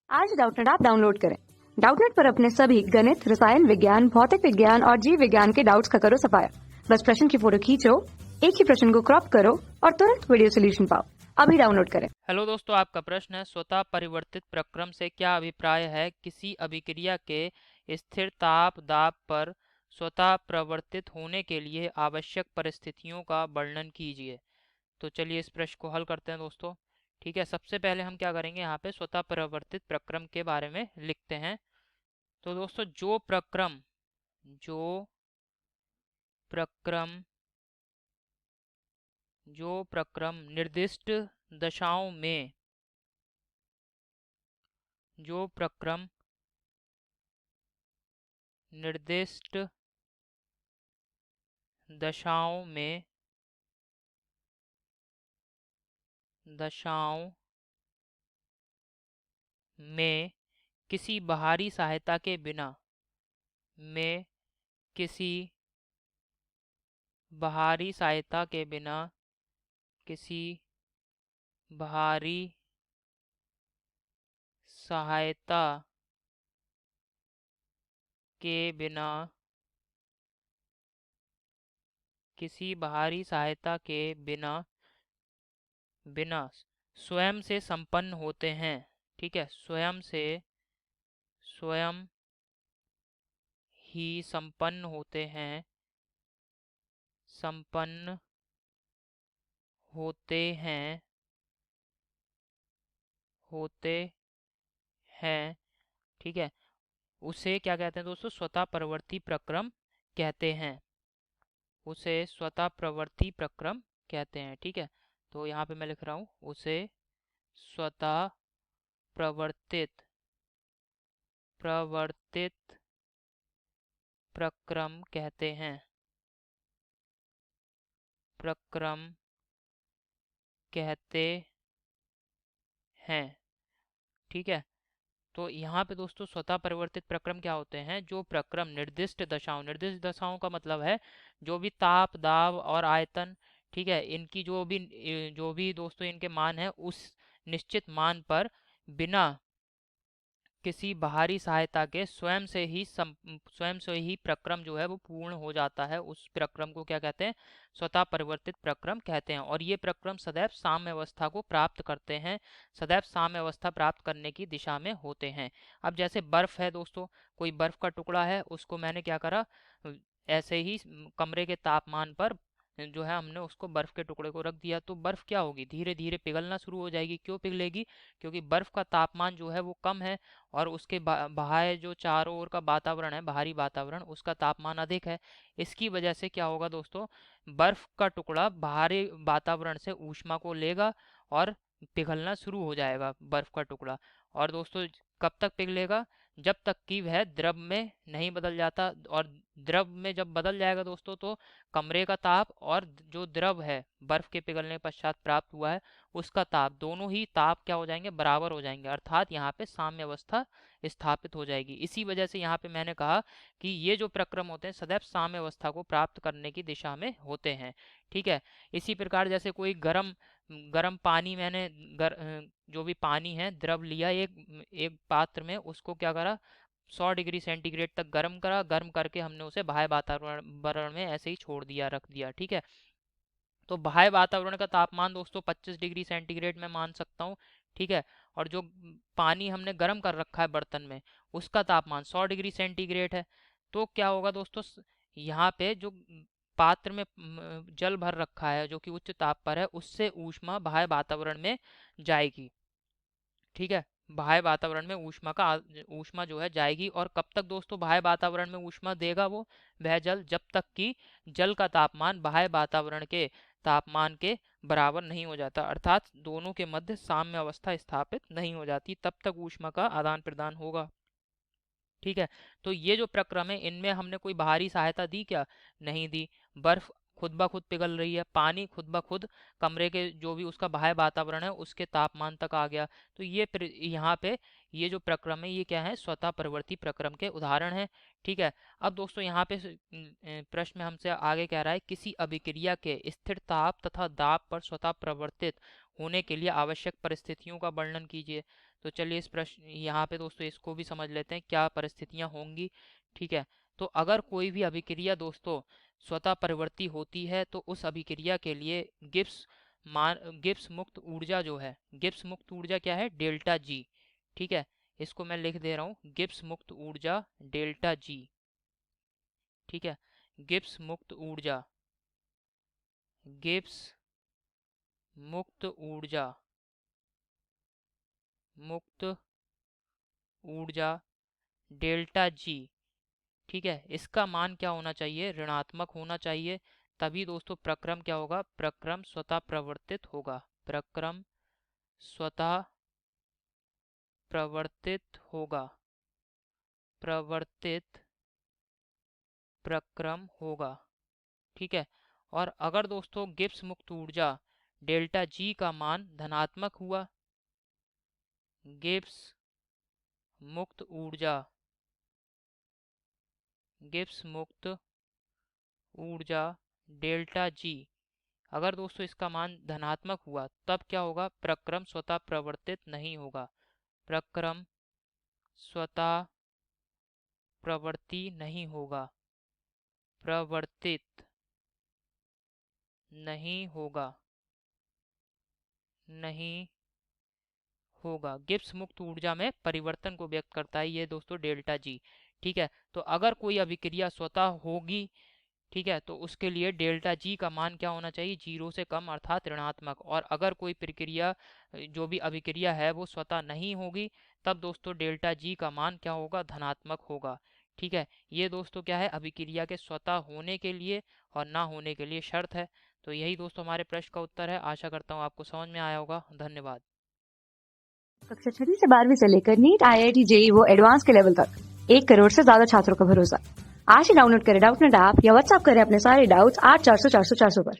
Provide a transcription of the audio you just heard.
आज Doubtnut app download करें। Doubtnut पर अपने सभी गणित, रसायन विज्ञान, भौतिक विज्ञान और जीव विज्ञान के डाउट्स का करो सफाया। बस प्रश्न की फोटो खींचो, एक ही प्रश्न को क्रॉप करो और तुरंत वीडियो सोल्यूशन पाओ। अभी डाउनलोड करें। हेलो दोस्तों, आपका प्रश्न है स्वतः परिवर्तित प्रक्रम से क्या अभिप्राय है? किसी अभिक्रिया के स्थिर ताप दाब पर स्वतः प्रवर्तित होने के लिए आवश्यक परिस्थितियों का वर्णन कीजिए। तो चलिए इस प्रश्न को हल करते हैं दोस्तों। ठीक है, सबसे पहले हम क्या करेंगे, यहाँ पे स्वतः परिवर्तित प्रक्रम के बारे में लिखते हैं। तो दोस्तों प्रक्रम जो प्रक्रम निर्दिष्ट दशाओं में जो प्रक्रम निर्दिष्ट दशाओं में किसी बाहरी सहायता के बिना में किसी बाहरी सहायता के बिना किसी बाहरी सहायता के बिना किसी बाहरी सहायता के बिना बिना स्वयं से संपन्न होते हैं। ठीक है, स्वयं ही संपन्न होते होते हैं। ठीक है, उसे क्या कहते हैं दोस्तों? स्वतः प्रवर्ती प्रक्रम कहते हैं। उसे स्वतः प्रवर्ती प्रक्रम कहते हैं। ठीक है, तो यहाँ पे मैं लिख रहा हूँ, उसे स्वतः प्रवर्तित प्रवर्तित प्रक्रम कहते हैं। प्रक्रम कहते हैं। ठीक है, तो यहाँ पे दोस्तों स्वतः परिवर्तित प्रक्रम क्या होते हैं? जो प्रक्रम निर्दिष्ट दशाओं का मतलब है जो भी ताप दाब और आयतन, ठीक है, इनकी जो भी दोस्तों इनके मान है उस निश्चित मान पर बिना किसी बाहरी सहायता के स्वयं से ही प्रक्रम जो है वो पूर्ण हो जाता है। उस प्रक्रम को क्या कहते हैं? स्वतः परिवर्तित प्रक्रम कहते हैं। और ये प्रक्रम सदैव साम्य अवस्था को प्राप्त करते हैं, सदैव साम्य अवस्था प्राप्त करने की दिशा में होते हैं। अब जैसे बर्फ है दोस्तों, कोई बर्फ का टुकड़ा है, उसको मैंने क्या करा, ऐसे ही कमरे के तापमान पर जो है हमने उसको बर्फ के टुकड़े को रख दिया, तो बर्फ क्या होगी? धीरे धीरे पिघलना शुरू हो जाएगी। क्यों पिघलेगी? क्योंकि बर्फ का तापमान जो है वो कम है और उसके बाह्य जो चारों ओर का वातावरण है, बाहरी वातावरण, उसका तापमान अधिक है। इसकी वजह से क्या होगा दोस्तों? बर्फ का टुकड़ा बाहरी वातावरण से ऊष्मा को लेगा और पिघलना शुरू हो जाएगा बर्फ का टुकड़ा। और दोस्तों कब तक पिघलेगा? जब तक कि वह द्रव में नहीं बदल जाता। और द्रव में जब बदल जाएगा दोस्तों, तो कमरे का ताप और जो द्रव है बर्फ के पिघलने पश्चात प्राप्त हुआ है उसका ताप, दोनों ही ताप क्या हो जाएंगे? बराबर हो जाएंगे। अर्थात यहाँ पे साम्य अवस्था स्थापित हो जाएगी। इसी वजह से यहाँ पे मैंने कहा कि ये जो प्रक्रम होते हैं सदैव साम्य अवस्था को प्राप्त करने की दिशा में होते हैं। ठीक है, इसी प्रकार जैसे कोई गर्म गर्म पानी मैंने जो भी पानी है द्रव लिया एक एक पात्र में, उसको क्या करा, 100 डिग्री सेंटीग्रेड तक गर्म करा, गर्म करके हमने उसे बाह्य वातावरण में ऐसे ही छोड़ दिया, रख दिया। ठीक है, तो बाह्य वातावरण का तापमान दोस्तों 25 डिग्री सेंटीग्रेड में मान सकता हूँ। ठीक है, और जो पानी हमने गर्म कर रखा है बर्तन में, उसका तापमान 100 डिग्री सेंटीग्रेड है। तो क्या होगा दोस्तों? यहाँ पे जो पात्र में जल भर रखा है जो कि उच्च ताप पर है, उससे ऊष्मा बाह्य वातावरण में जाएगी। ठीक है, बाह्य वातावरण में ऊष्मा जो है जाएगी। और कब तक दोस्तों बाह्य वातावरण में ऊष्मा देगा वह जल? जब तक कि जल का तापमान बाह्य वातावरण के तापमान के बराबर नहीं हो जाता, अर्थात दोनों के मध्य साम्य अवस्था स्थापित नहीं हो जाती, तब तक ऊष्मा का आदान प्रदान होगा। ठीक है, तो ये जो प्रक्रम है इनमें हमने कोई बाहरी सहायता दी क्या? नहीं दी। बर्फ खुद ब खुद पिघल रही है, पानी खुद ब खुद कमरे के जो भी उसका बाह्य वातावरण है उसके तापमान तक आ गया। तो यहाँ पे ये जो प्रक्रम है ये क्या है? स्वतः प्रवर्ती प्रक्रम के उदाहरण है। ठीक है, अब दोस्तों यहाँ पे प्रश्न में हमसे आगे कह रहा है किसी अभिक्रिया के स्थिर ताप तथा दाब पर स्वतः प्रवर्तित होने के लिए आवश्यक परिस्थितियों का वर्णन कीजिए। तो चलिए इस प्रश्न यहाँ पे दोस्तों इसको भी समझ लेते हैं क्या परिस्थितियां होंगी। ठीक है, तो अगर कोई भी अभिक्रिया दोस्तों स्वतः परिवर्ती होती है तो उस अभिक्रिया के लिए गिब्स मुक्त ऊर्जा जो है, गिब्स मुक्त ऊर्जा क्या है, डेल्टा जी। ठीक है, इसको मैं लिख दे रहा हूँ, गिब्स मुक्त ऊर्जा डेल्टा जी। ठीक है, गिब्स मुक्त ऊर्जा, गिब्स मुक्त ऊर्जा, मुक्त ऊर्जा डेल्टा जी। ठीक है, इसका मान क्या होना चाहिए, ऋणात्मक होना चाहिए, तभी दोस्तों प्रक्रम क्या होगा, प्रक्रम स्वतः प्रवर्तित होगा, प्रक्रम स्वतः प्रवर्तित होगा, प्रवर्तित प्रक्रम होगा। ठीक है, और अगर दोस्तों गिब्स मुक्त ऊर्जा डेल्टा जी का मान धनात्मक हुआ, गिब्स मुक्त ऊर्जा, गिब्स मुक्त ऊर्जा डेल्टा जी, अगर दोस्तों इसका मान धनात्मक हुआ तब क्या होगा, प्रक्रम स्वतः प्रवर्तित नहीं होगा, प्रक्रम स्वतः प्रवर्ती नहीं होगा, प्रवर्तित नहीं होगा, नहीं होगा। गिब्स मुक्त ऊर्जा में परिवर्तन को व्यक्त करता है ये दोस्तों डेल्टा जी। ठीक है, तो अगर कोई अभिक्रिया स्वतः होगी, ठीक है, तो उसके लिए डेल्टा जी का मान क्या होना चाहिए, 0 से कम अर्थात ऋणात्मक। और अगर कोई प्रक्रिया जो भी अभिक्रिया है वो स्वतः नहीं होगी तब दोस्तों डेल्टा जी का मान क्या होगा, धनात्मक होगा। ठीक है, ये दोस्तों क्या है, अभिक्रिया के स्वतः होने के लिए और ना होने के लिए शर्त है। तो यही दोस्तों हमारे प्रश्न का उत्तर है। आशा करता हूँ आपको समझ में आया होगा। धन्यवाद। कक्षा 6 से 12वीं से लेकर नीट, IIT, JEE वो एडवांस के लेवल तक 1 करोड़ से ज्यादा छात्रों का भरोसा। आज ही डाउनलोड करें डाउटनेट ऐप या व्हाट्सएप करें अपने सारे डाउट्स 8400 400 400 पर।